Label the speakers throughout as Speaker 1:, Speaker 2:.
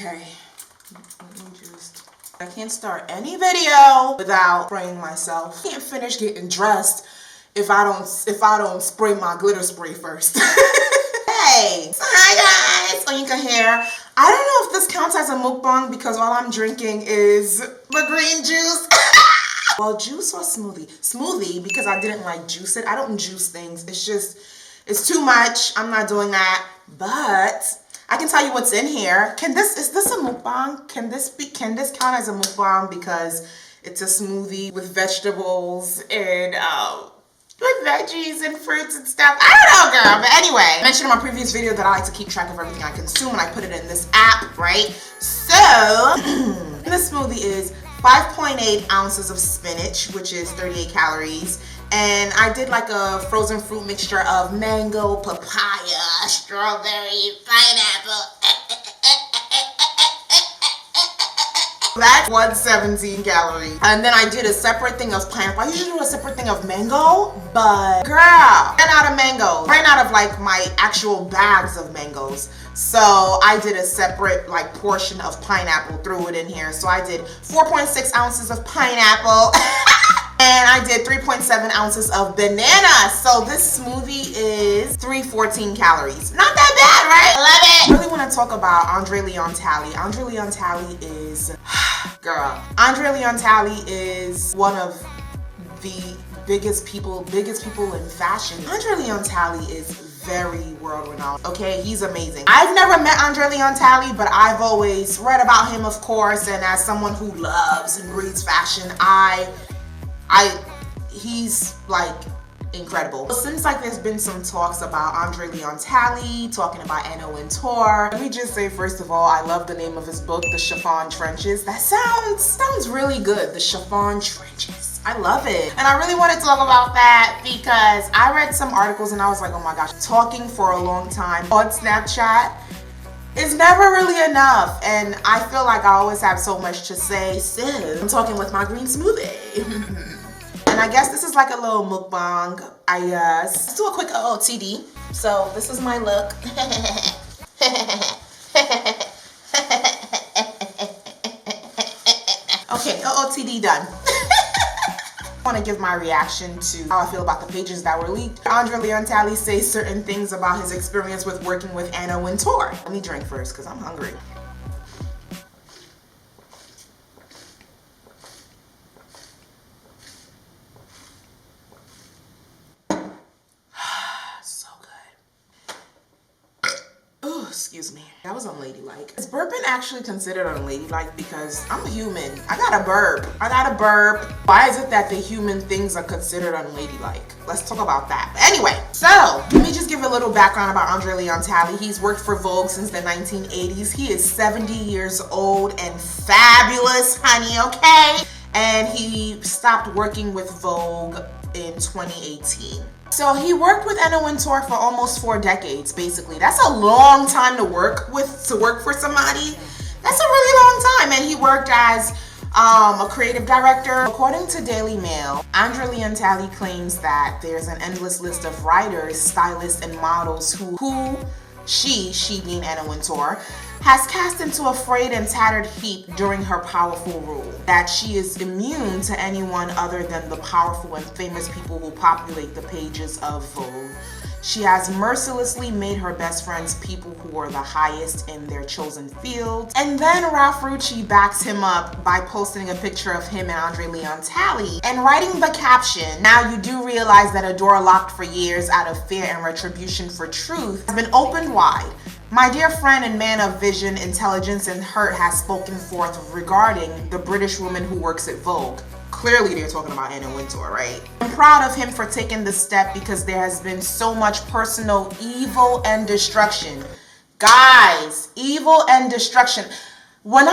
Speaker 1: Okay. I can't start any video without spraying myself. I can't finish getting dressed if I don't spray my glitter spray first. Hey, so hi guys, Oyinkan here. I don't know if this counts as a mukbang because all I'm drinking is the green juice. Well, juice or smoothie? Smoothie because I didn't like juice it. I don't juice things. It's too much. I'm not doing that. But I can tell you what's in here. Is this a mukbang? Can this count as a mukbang because it's a smoothie with vegetables and with veggies and fruits and stuff? I don't know, girl. But anyway, I mentioned in my previous video that I like to keep track of everything I consume and I put it in this app, right? So this smoothie is 5.8 ounces of spinach, which is 38 calories. And I did like a frozen fruit mixture of mango, papaya, strawberry, pineapple. That's 117 calories. And then I did a separate thing of pineapple. I usually do a separate thing of mango, but girl, ran out of mangoes. Ran out of like my actual bags of mangoes. So I did a separate like portion of pineapple, threw it in here. So I did 4.6 ounces of pineapple. And I did 3.7 ounces of banana. So this smoothie is 314 calories. Not that bad, right? I love it. I really want to talk about Andre Leon Talley. Andre Leon Talley is, girl. Andre Leon Talley is one of the biggest people in fashion. Andre Leon Talley is very world renowned. Okay, he's amazing. I've never met Andre Leon Talley, but I've always read about him, of course. And as someone who loves and breathes fashion, he's like incredible. Since like there's been some talks about Andre Leon Talley, talking about Anna Wintour, let me just say first of all, I love the name of his book, The Chiffon Trenches. That sounds really good, The Chiffon Trenches. I love it. And I really want to talk about that because I read some articles and I was like, oh my gosh, talking for a long time on Snapchat is never really enough. And I feel like I always have so much to say, so I'm talking with my green smoothie. And I guess this is like a little mukbang, I guess. Let's do a quick OOTD. So this is my look. Okay, OOTD done. I want to give my reaction to how I feel about the pages that were leaked. Andre Leon Talley says certain things about his experience with working with Anna Wintour. Let me drink first because I'm hungry. Excuse me. That was unladylike. Is burping actually considered unladylike? Because I'm a human. I got a burp. Why is it that the human things are considered unladylike? Let's talk about that. But anyway, so let me just give a little background about Andre Leon Talley. He's worked for Vogue since the 1980s. He is 70 years old and fabulous, honey, okay? And he stopped working with Vogue in 2018. So he worked with Anna Wintour for almost 4 decades, basically. That's a long time to work for somebody. That's a really long time. And he worked as a creative director. According to Daily Mail, Andre Leon Talley claims that there's an endless list of writers, stylists, and models who she being Anna Wintour, has cast into a frayed and tattered heap during her powerful rule. That she is immune to anyone other than the powerful and famous people who populate the pages of Vogue. She has mercilessly made her best friends people who are the highest in their chosen fields. And then Ralph Rucci backs him up by posting a picture of him and Andre Leon Talley and writing the caption, "Now you do realize that a door locked for years out of fear and retribution for truth has been opened wide. My dear friend and man of vision, intelligence, and hurt has spoken forth regarding the British woman who works at Vogue." Clearly they're talking about Anna Wintour, right? I'm proud of him for taking this step because there has been so much personal evil and destruction. Guys, evil and destruction. When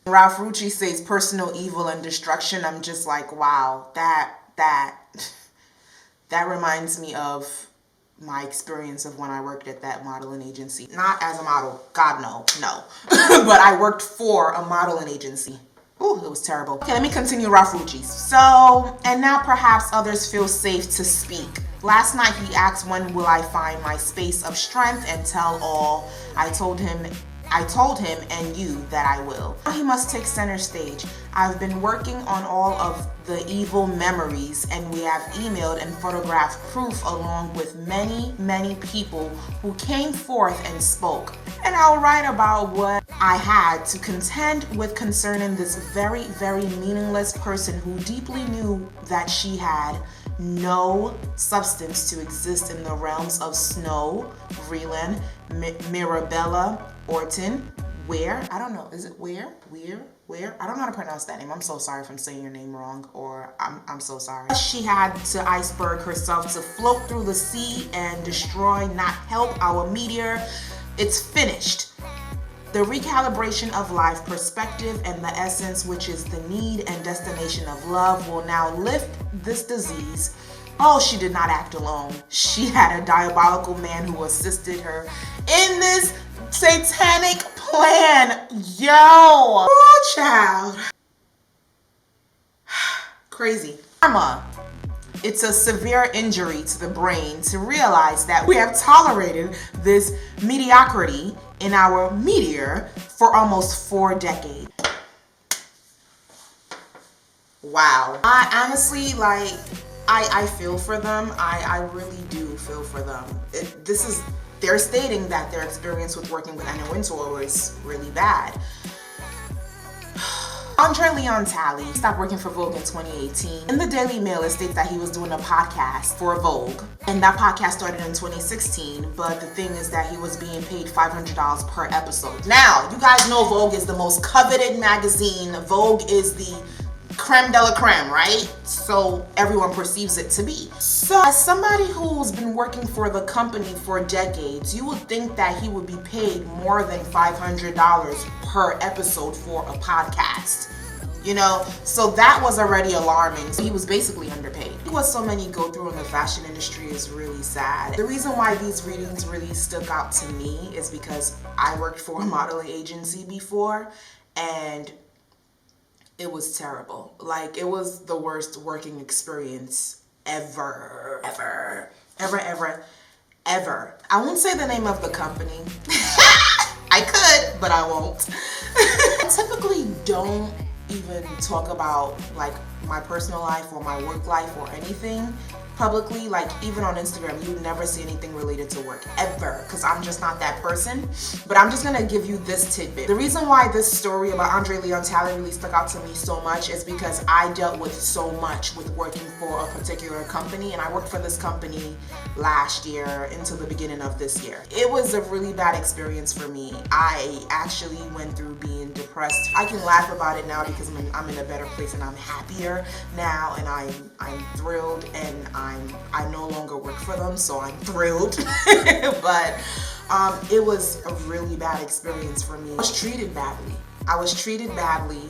Speaker 1: Ralph Rucci says personal evil and destruction, I'm just like, wow, that reminds me of my experience of when I worked at that modeling agency. Not as a model, God no. But I worked for a modeling agency. Ooh, it was terrible. Okay, let me continue Ralph Rucci. So, and now perhaps others feel safe to speak. Last night he asked, when will I find my space of strength and tell all? I told him I told him and you that I will. Now he must take center stage. I've been working on all of the evil memories, and we have emailed and photographed proof along with many, many people who came forth and spoke. And I'll write about what I had to contend with concerning this very, very meaningless person who deeply knew that she had no substance to exist in the realms of Snow, Vreeland, Mirabella, Orton, Ware. I don't know. Is it Ware? Where? I don't know how to pronounce that name. I'm so sorry if I'm saying your name wrong, or I'm so sorry. She had to iceberg herself to float through the sea and destroy, not help, our meteor. It's finished. The recalibration of life perspective and the essence, which is the need and destination of love, will now lift this disease. Oh, she did not act alone. She had a diabolical man who assisted her in this satanic plan. Yo! Ooh, child. Crazy. Karma. It's a severe injury to the brain to realize that we have tolerated this mediocrity in our meteor for almost 4 decades. Wow. I honestly, like, I feel for them. I really do feel for them. They're stating that their experience with working with Anna Wintour was really bad. Andre Leon Talley stopped working for Vogue in 2018. In the Daily Mail, it states that he was doing a podcast for Vogue, and that podcast started in 2016, but the thing is that he was being paid $500 per episode. Now, you guys know Vogue is the most coveted magazine. Vogue is the creme de la creme, right? So everyone perceives it to be. So as somebody who's been working for the company for decades, you would think that he would be paid more than $500 per episode for a podcast. You know, so that was already alarming. So he was basically underpaid. What so many go through in the fashion industry is really sad. The reason why these readings really stuck out to me is because I worked for a modeling agency before, and it was terrible. Like, it was the worst working experience ever. I won't say the name of the company. I could, but I won't. I typically don't even talk about like my personal life or my work life or anything publicly. Like, even on Instagram, you'd never see anything related to work ever, because I'm just not that person. But I'm just gonna give you this tidbit. The reason why this story about Andre Leon Talley really stuck out to me so much is because I dealt with so much with working for a particular company, and I worked for this company last year into the beginning of this year. It was a really bad experience for me. I actually went through being depressed. I can laugh about it now because I'm in a better place and I'm happier now, and I'm thrilled, and I no longer work for them, so I'm thrilled. But it was a really bad experience for me. I was treated badly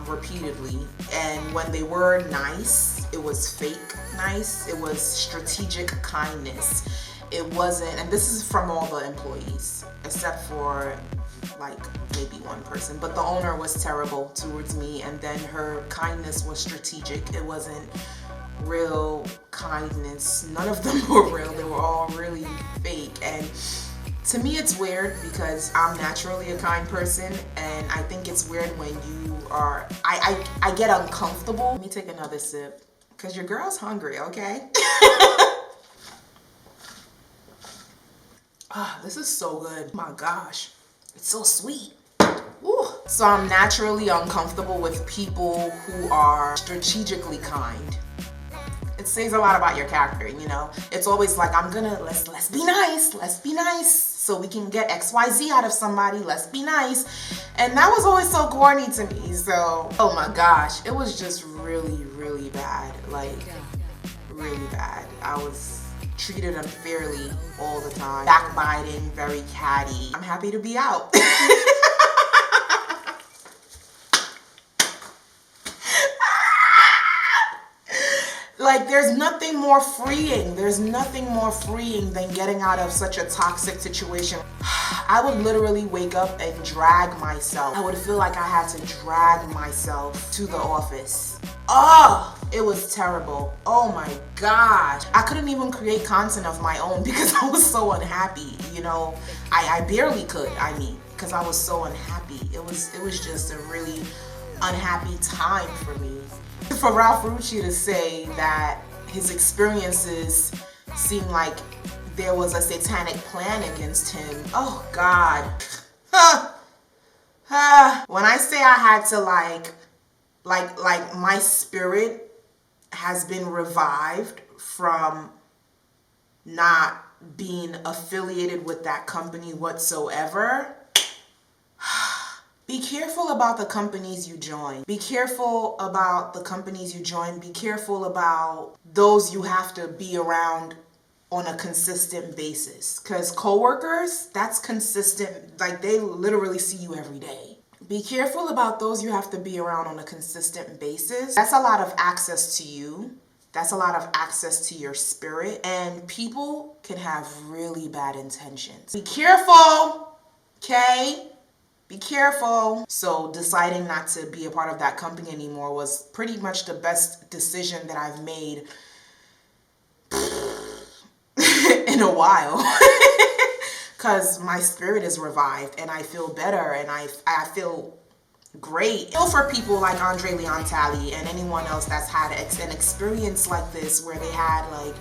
Speaker 1: repeatedly, and when they were nice, it was fake nice. It was strategic kindness. It wasn't, and this is from all the employees except for like maybe one person, but the owner was terrible towards me, and then her kindness was strategic. It wasn't real kindness. None of them were real. They were all really fake. And to me, it's weird because I'm naturally a kind person, and I think it's weird when you are, I get uncomfortable. Let me take another sip because your girl's hungry, okay? This is so good. My gosh, it's so sweet. Ooh. So I'm naturally uncomfortable with people who are strategically kind. It says a lot about your character, you know. It's always like, let's be nice, so we can get XYZ out of somebody. Let's be nice. And that was always so corny to me. So, oh my gosh, it was just really, really bad. Like, really bad. I was treated unfairly all the time. Backbiting, very catty. I'm happy to be out. Like, there's nothing more freeing. There's nothing more freeing than getting out of such a toxic situation. I would literally wake up and drag myself. I would feel like I had to drag myself to the office. Oh, it was terrible. Oh my gosh. I couldn't even create content of my own because I was so unhappy, you know. I barely could, because I was so unhappy. It was just a really unhappy time for me. For Ralph Rucci to say that his experiences seem like there was a satanic plan against him. Oh God. When I say I had to like my spirit has been revived from not being affiliated with that company whatsoever. Be careful about the companies you join. Be careful about the companies you join. Be careful about those you have to be around on a consistent basis. Because coworkers, that's consistent. Like, they literally see you every day. Be careful about those you have to be around on a consistent basis. That's a lot of access to you. That's a lot of access to your spirit. And people can have really bad intentions. Be careful, okay? Be careful. So deciding not to be a part of that company anymore was pretty much the best decision that I've made in a while. Because my spirit is revived and I feel better and I feel great. I feel for people like Andre Leon Talley and anyone else that's had an experience like this where they had like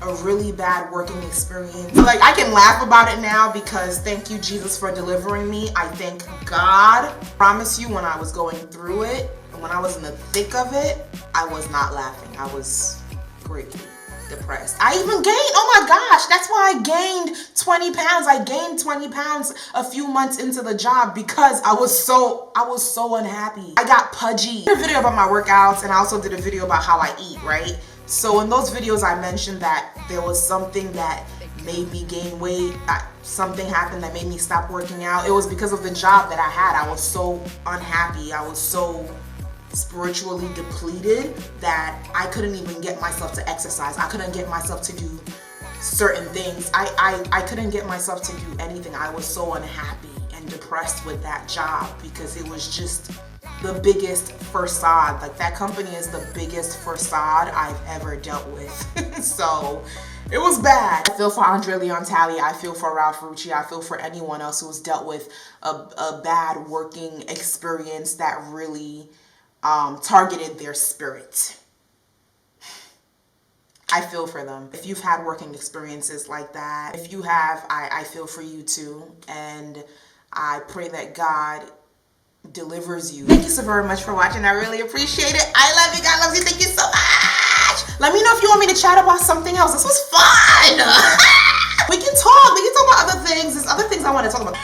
Speaker 1: a really bad working experience. Like, I can laugh about it now because thank you, Jesus, for delivering me. I thank God. I promise you, when I was going through it, and when I was in the thick of it, I was not laughing. I was greatly depressed. I even gained, oh my gosh, that's why I gained 20 pounds. I gained 20 pounds a few months into the job because I was so unhappy. I got pudgy. I did a video about my workouts and I also did a video about how I eat, right? So in those videos, I mentioned that there was something that made me gain weight. Something happened that made me stop working out. It was because of the job that I had. I was so unhappy. I was so spiritually depleted that I couldn't even get myself to exercise. I couldn't get myself to do certain things. I couldn't get myself to do anything. I was so unhappy and depressed with that job because it was just the biggest facade. Like, that company is the biggest facade I've ever dealt with. So it was bad. I feel for Andre Leon Talley. I feel for Ralph Rucci. I feel for anyone else who's dealt with a bad working experience that really targeted their spirit. I feel for them. If you've had working experiences like that, if you have, I feel for you too. And I pray that God delivers you. Thank you so very much for watching. I really appreciate it. I love you. God loves you. Thank you so much. Let me know if you want me to chat about something else. This was fun. We can talk. We can talk about other things. There's other things I want to talk about.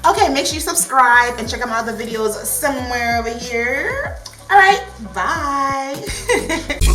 Speaker 1: Okay, make sure you subscribe and check out my other videos somewhere over here. All right, bye.